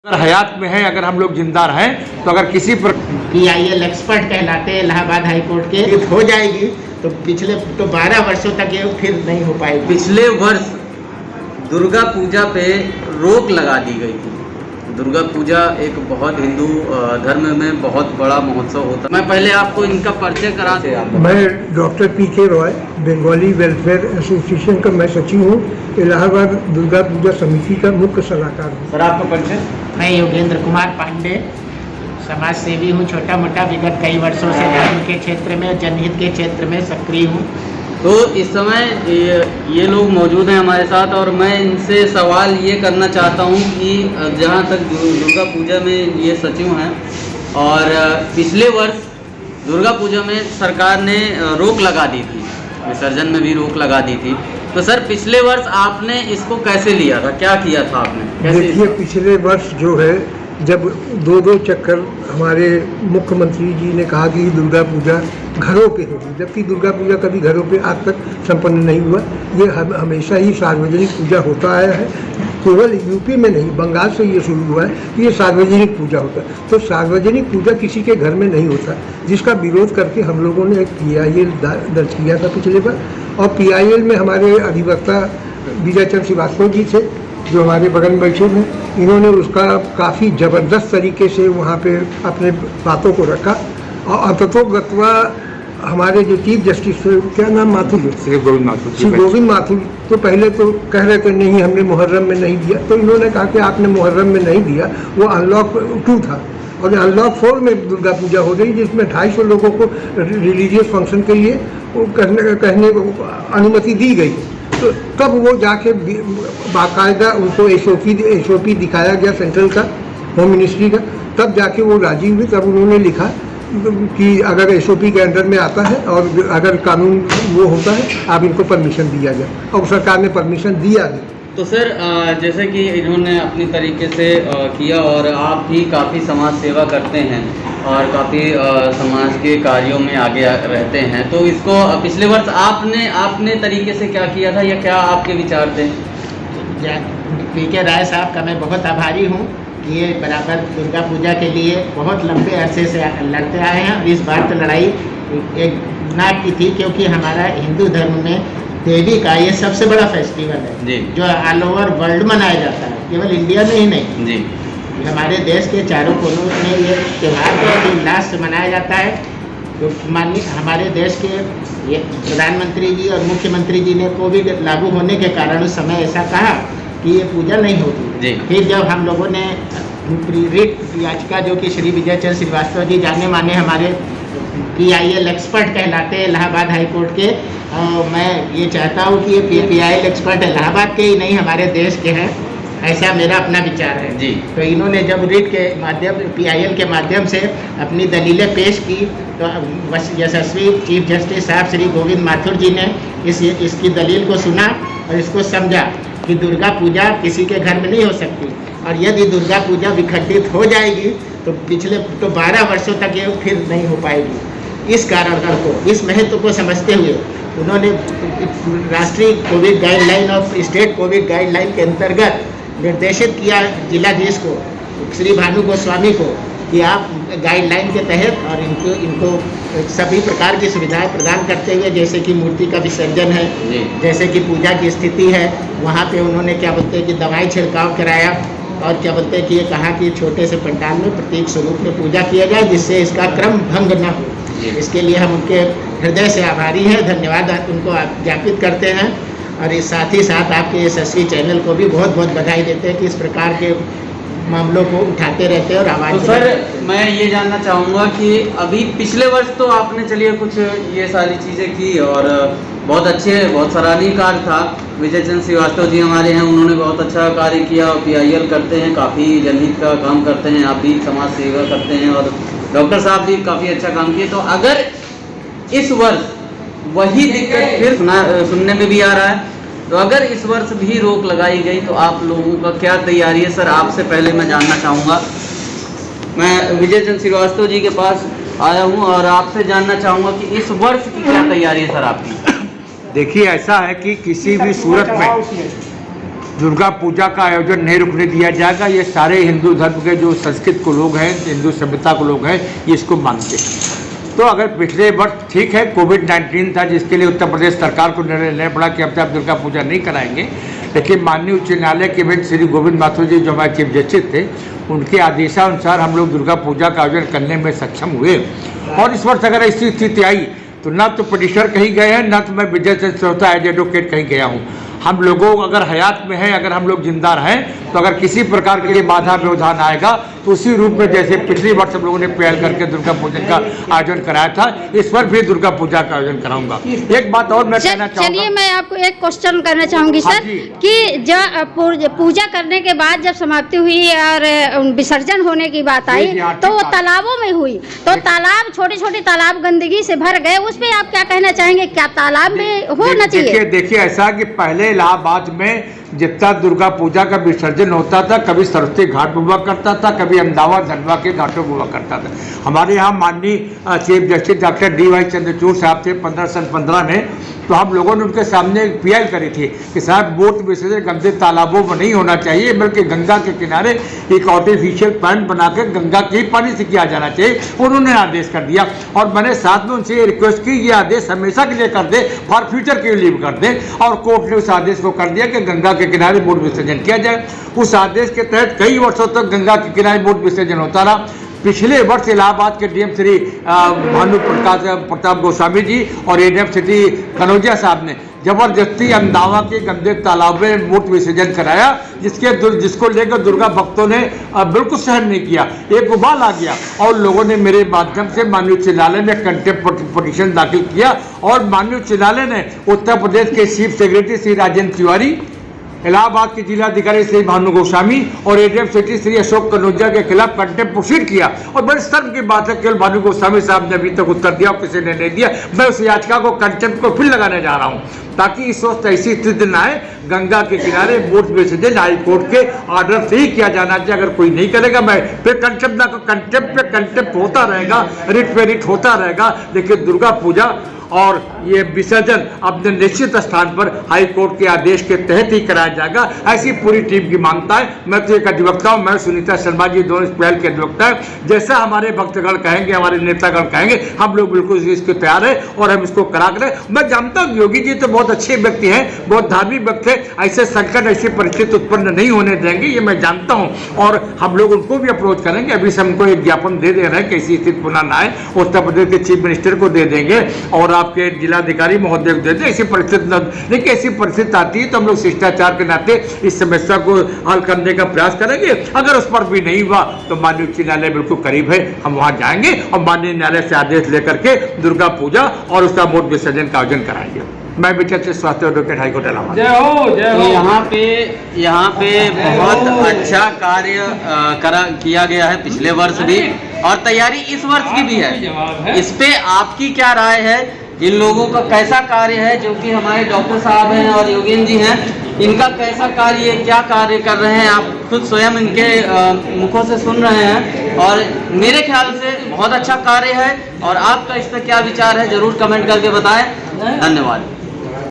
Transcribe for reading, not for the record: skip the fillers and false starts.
अगर हयात में है, अगर हम लोग जिंदा रहें तो अगर किसी पर PIL एक्सपर्ट कहलाते हैं इलाहाबाद हाई कोर्ट के, हो जाएगी तो पिछले 12 वर्षों तक ये फिर नहीं हो पाएगी। पिछले वर्ष दुर्गा पूजा पे रोक लगा दी गई थी। दुर्गा पूजा एक बहुत हिंदू धर्म में बहुत बड़ा महोत्सव होता है। मैं पहले आपको इनका परिचय करा दूं। मैं doctor PK Roy, Bengali welfare association का मैं सचिव हूँ। इलाहाबाद दुर्गा पूजा समिति का मुख्य सलाहकार हूँ। सर आपका परिचय? मैं योगेंद्र कुमार पांडे, समाज सेवी हूँ। छोटा मोटा विगत कई वर्षों से धर्म के क्षेत्र में, जनहित के क्षेत्र में सक्रिय हूँ। तो इस समय ये लोग मौजूद हैं हमारे साथ और मैं इनसे सवाल ये करना चाहता हूँ कि जहाँ तक दुर्गा पूजा में ये सचिव हैं और पिछले वर्ष दुर्गा पूजा में सरकार ने रोक लगा दी थी, विसर्जन में भी रोक लगा दी थी। तो सर पिछले वर्ष आपने इसको कैसे लिया था, क्या किया था आपने? देखिए, पिछले वर्ष जो है जब दो चक्कर हमारे मुख्यमंत्री जी ने कहा कि दुर्गा पूजा घरों पे होगी, जबकि दुर्गा पूजा कभी घरों पे आज तक संपन्न नहीं हुआ। ये हमेशा ही सार्वजनिक पूजा होता आया है। केवल यूपी में नहीं, बंगाल से ये शुरू हुआ है कि ये सार्वजनिक पूजा होता है। तो सार्वजनिक पूजा किसी के घर में नहीं होता, जिसका विरोध करके हम लोगों ने एक PIL दर्ज किया था पिछले बार। और PIL में हमारे अधिवक्ता विजय चंद्र श्रीवास्तव जी थे, जो हमारे बगल में बैठे हैं। इन्होंने उसका काफ़ी ज़बरदस्त तरीके से वहाँ पे अपने बातों को रखा और अंततोगत्वा हमारे जो चीफ जस्टिस थे, क्या नाम, माथुर, श्री गोविंद माथुर, तो पहले तो कह रहे थे नहीं हमने मुहर्रम में नहीं दिया। तो इन्होंने कहा कि आपने मुहर्रम में नहीं दिया, वो अनलॉक 2 था और अनलॉक 4 में दुर्गा पूजा हो रही, जिसमें 250 लोगों को रिलीजियस फंक्शन के लिए वो कहने को अनुमति दी गई। तो तब वो जाके बाकायदा उनको SOP दिखाया गया सेंट्रल का, होम मिनिस्ट्री का, तब जाके वो राजी हुई। तब उन्होंने लिखा कि अगर SOP के अंडर में आता है और अगर कानून वो होता है, आप इनको परमिशन दिया जाए, और सरकार ने परमिशन दिया भी। तो सर जैसे कि इन्होंने अपनी तरीके से किया और आप भी काफ़ी समाज सेवा करते हैं और काफ़ी समाज के कार्यों में आगे रहते हैं, तो इसको पिछले वर्ष आपने तरीके से क्या किया था या क्या आपके विचार थे? PK राय साहब का मैं बहुत आभारी हूँ कि ये बराबर दुर्गा पूजा के लिए बहुत लंबे अरसे से लड़ते आए हैं। और इस बार तो लड़ाई एक गुनाह की थी, क्योंकि हमारा हिंदू धर्म में देवी का ये सबसे बड़ा फेस्टिवल है जी, जो ऑल ओवर वर्ल्ड मनाया जाता है, केवल इंडिया में ही नहीं जी। हमारे देश के चारों कोनों में ये त्यौहार बहुत उल्लास से मनाया जाता है। तो माननीय हमारे देश के ये प्रधानमंत्री जी और मुख्यमंत्री जी ने कोविड लागू होने के कारण उस समय ऐसा कहा कि ये पूजा नहीं होगी। फिर जब हम लोगों ने रिट याचिका, जो कि श्री विजय चंद्र श्रीवास्तव जी जाने माने हमारे PIL एक्सपर्ट कहलाते हैं इलाहाबाद हाई कोर्ट के, मैं ये चाहता हूँ कि ये PIL एक्सपर्ट इलाहाबाद के ही नहीं हमारे देश के हैं, ऐसा मेरा अपना विचार है जी। तो इन्होंने जब रिट के माध्यम, PIL के माध्यम से अपनी दलीलें पेश की, तो यशस्वी चीफ जस्टिस साहब श्री गोविंद माथुर जी ने इसकी दलील को सुना और इसको समझा कि दुर्गा पूजा किसी के घर में नहीं हो सकती, और यदि दुर्गा पूजा विखंडित हो जाएगी तो पिछले 12 वर्षों तक ये फिर नहीं हो पाएगी। इस कारण को, इस महत्व को समझते हुए उन्होंने राष्ट्रीय कोविड गाइडलाइन और स्टेट कोविड गाइडलाइन के अंतर्गत निर्देशित किया जिलाधीश को, श्री भानु गोस्वामी को, कि आप गाइडलाइन के तहत और इनको सभी प्रकार की सुविधाएं प्रदान करते हुए, जैसे कि मूर्ति का विसर्जन है, जैसे कि पूजा की स्थिति है, वहाँ पे उन्होंने क्या बोलते हैं कि दवाई छिड़काव कराया, और क्या बोलते हैं कि ये कहा कि छोटे से पंडाल में प्रतीक स्वरूप में पूजा किया जाए, जिससे इसका क्रम भंग न हो। इसके लिए हम उनके हृदय से आभारी हैं, धन्यवाद उनको ज्ञापित करते हैं। और इस साथ ही साथ आपके यशस्वी चैनल को भी बहुत बहुत बधाई देते हैं कि इस प्रकार के मामलों को उठाते रहते हैं और आवाज़। तो सर मैं ये जानना चाहूँगा कि अभी पिछले वर्ष तो आपने चलिए कुछ ये सारी चीज़ें की और बहुत अच्छे, बहुत सराहनीय कार्य था। विजय चंद्र श्रीवास्तव जी हमारे हैं, उन्होंने बहुत अच्छा कार्य किया और PIL करते हैं, काफ़ी जनहित का काम करते हैं, आप भी समाज सेवा करते हैं और डॉक्टर साहब भी काफ़ी अच्छा काम किए। तो अगर इस वर्ष वही दिक्कत फिर सुनने में भी आ रहा है, तो अगर इस वर्ष भी रोक लगाई गई तो आप लोगों का क्या तैयारी है? सर आपसे पहले मैं जानना चाहूँगा, मैं विजय चंद्र श्रीवास्तव जी के पास आया हूँ और आपसे जानना चाहूँगा कि इस वर्ष की क्या तैयारी है सर आपकी? देखिए, ऐसा है कि किसी भी सूरत में दुर्गा पूजा का आयोजन नहीं रुकने दिया जाएगा। ये सारे हिंदू धर्म के जो संस्कृत को लोग हैं, हिंदू सभ्यता को लोग हैं, ये इसको मानते हैं। तो अगर पिछले वर्ष ठीक है कोविड-19 था जिसके लिए उत्तर प्रदेश सरकार को निर्णय लेना पड़ा कि अब तक दुर्गा पूजा नहीं कराएंगे, लेकिन माननीय उच्च न्यायालय के बेंच श्री गोविंद माथुर जी जो हमारे चीफ जस्टिस थे, उनके आदेशानुसार हम लोग दुर्गा पूजा का आयोजन करने में सक्षम हुए। और इस वर्ष अगर ऐसी स्थिति आई तो ना तो पिटिशनर कहीं गए हैं, ना तो मैं विजय चंद्र श्रोता एज एडवोकेट कहीं गया हूँ। हम लोगों अगर हयात में हैं, अगर हम लोग जिंदा रहें, तो अगर किसी प्रकार के लिए बाधा व्यवधान आएगा तो उसी रूप में जैसे पिछली वर्ष हम लोगों ने पहल करके दुर्गा पूजा का आयोजन कराया था, इस बार भी दुर्गा पूजा का आयोजन कराऊंगा। एक बात और मैं कहना चाहूँगा। चलिए मैं आपको एक क्वेश्चन करना चाहूंगी सर, कि जब पूजा करने के बाद जब समाप्ति हुई और विसर्जन होने की बात आई तो वो तालाबों में हुई, तो तालाब छोटे छोटे तालाब गंदगी से भर गए, उस पर आप क्या कहना चाहेंगे? क्या तालाब में होना चाहिए? देखिए ऐसा कि पहले इलाहाबाद में जितना दुर्गा पूजा का विसर्जन होता था, कभी सरस्वती घाट हुआ करता था, कभी अहमदाबाद धनवा के घाटों हुआ करता था। हमारे यहाँ माननीय chief justice doctor D.Y. Chandrachud साहब थे 15 में, तो हम लोगों ने उनके सामने एक पीएल करी थी कि साहब बोट विसर्जन गंदे तालाबों में नहीं होना चाहिए, बल्कि गंगा के किनारे एक आर्टिफिशियल पैंट बनाकर गंगा के ही पानी से किया जाना चाहिए। उन्होंने आदेश कर दिया और मैंने साथ में उनसे रिक्वेस्ट की ये आदेश हमेशा के लिए कर दे, फॉर फ्यूचर के लिए कर दे, और कोर्ट ने उस आदेश को कर दिया कि गंगा के किनारे बोट विसर्जन किया जाए। उस आदेश के तहत कई वर्षों तक गंगा के किनारे बोट विसर्जन होता रहा। पिछले वर्ष इलाहाबाद के डीएम श्री भानु प्रताप गोस्वामी जी और एडीएम श्री कनौजिया साहब ने जबरदस्ती अहमदाबाद के गंदे तालाब में बोट विसर्जन कराया, जिसको लेकर दुर्गा भक्तों ने बिल्कुल सहन नहीं किया। एक उबाल आ गया और लोगों ने मेरे माध्यम से माननीय उच्च न्यायालय में कंटेम्प्ट पिटीशन दाखिल किया और माननीय उच्च न्यायालय ने उत्तर प्रदेश के चीफ सेक्रेटरी श्री राजेंद्र तिवारी, इलाहाबाद के जिलाधिकारी श्री भानु गोस्वामी और एडीएम सिटी श्री अशोक कनौजिया के खिलाफ कंटेम्प्ट प्रोसीड किया। और बड़े शर्म की बात है केवल भानु गोस्वामी साहब ने अभी तक उत्तर दिया और किसी ने नहीं दिया। मैं उस याचिका को कंटेम्प्ट को फिर लगाने जा रहा हूँ ताकि इस वक्त ऐसी स्थिति न आए। गंगा के किनारे बोट विसर्जन हाई कोर्ट के ऑर्डर से ही किया जाना चाहिए। अगर कोई नहीं करेगा मैं फिर कंटेम्प्ट पे कंटेम्प्ट होता रहेगा, रिट पे रिट होता रहेगा। लेकिन दुर्गा पूजा और ये विसर्जन अपने निश्चित स्थान पर हाई कोर्ट के आदेश के तहत ही कराया जाएगा, ऐसी पूरी टीम की मांगता है। मैं तो एक अधिवक्ता हूँ, मैं सुनीता शर्मा जी दोनों इस पहल के अधिवक्ता है। जैसा हमारे भक्तगण कहेंगे, हमारे नेतागण कहेंगे, हम लोग बिल्कुल इसके तैयार है और हम इसको करा करें। मैं जानता हूँ योगी जी तो बहुत अच्छे व्यक्ति हैं, बहुत धार्मिक व्यक्ति हैं, ऐसे संकट ऐसी परिस्थिति उत्पन्न नहीं होने देंगे, ये मैं जानता हूँ। और हम लोग उनको भी अप्रोच करेंगे। अभी से हमको एक ज्ञापन दे रहे हैं कि ऐसी स्थिति पुनः न आए, उत्तर प्रदेश के चीफ मिनिस्टर को दे देंगे और आपके जिलाधिकारी महोदय को देते। ऐसी परिस्थिति देखिए, ऐसी परिस्थिति आती है तो हम लोग शिष्टाचार के नाते इस समस्या को हल करने का प्रयास करेंगे। अगर उस पर भी नहीं हुआ तो माननीय उच्च न्यायालय बिल्कुल करीब है, हम वहां जाएंगे और माननीय न्यायालय से आदेश लेकर के दुर्गा पूजा और उसका बोट विसर्जन का आयोजन कराएंगे। मैं विचक्षण स्वास्थ्य एडवोकेट हाईकोर्ट इलाहाबाद। जय हो, जय हो। यहाँ पे बहुत अच्छा कार्य किया गया है पिछले वर्ष भी, और तैयारी इस वर्ष की भी है। इस पे आपकी क्या राय है? इन लोगों का कैसा कार्य है, जो कि हमारे डॉक्टर साहब हैं और योगेंद्र जी हैं, इनका कैसा कार्य, क्या कार्य कर रहे हैं? आप खुद स्वयं इनके मुखों से सुन रहे हैं और मेरे ख्याल से बहुत अच्छा कार्य है। और आपका इस पर क्या विचार है, जरूर कमेंट करके बताएं। धन्यवाद।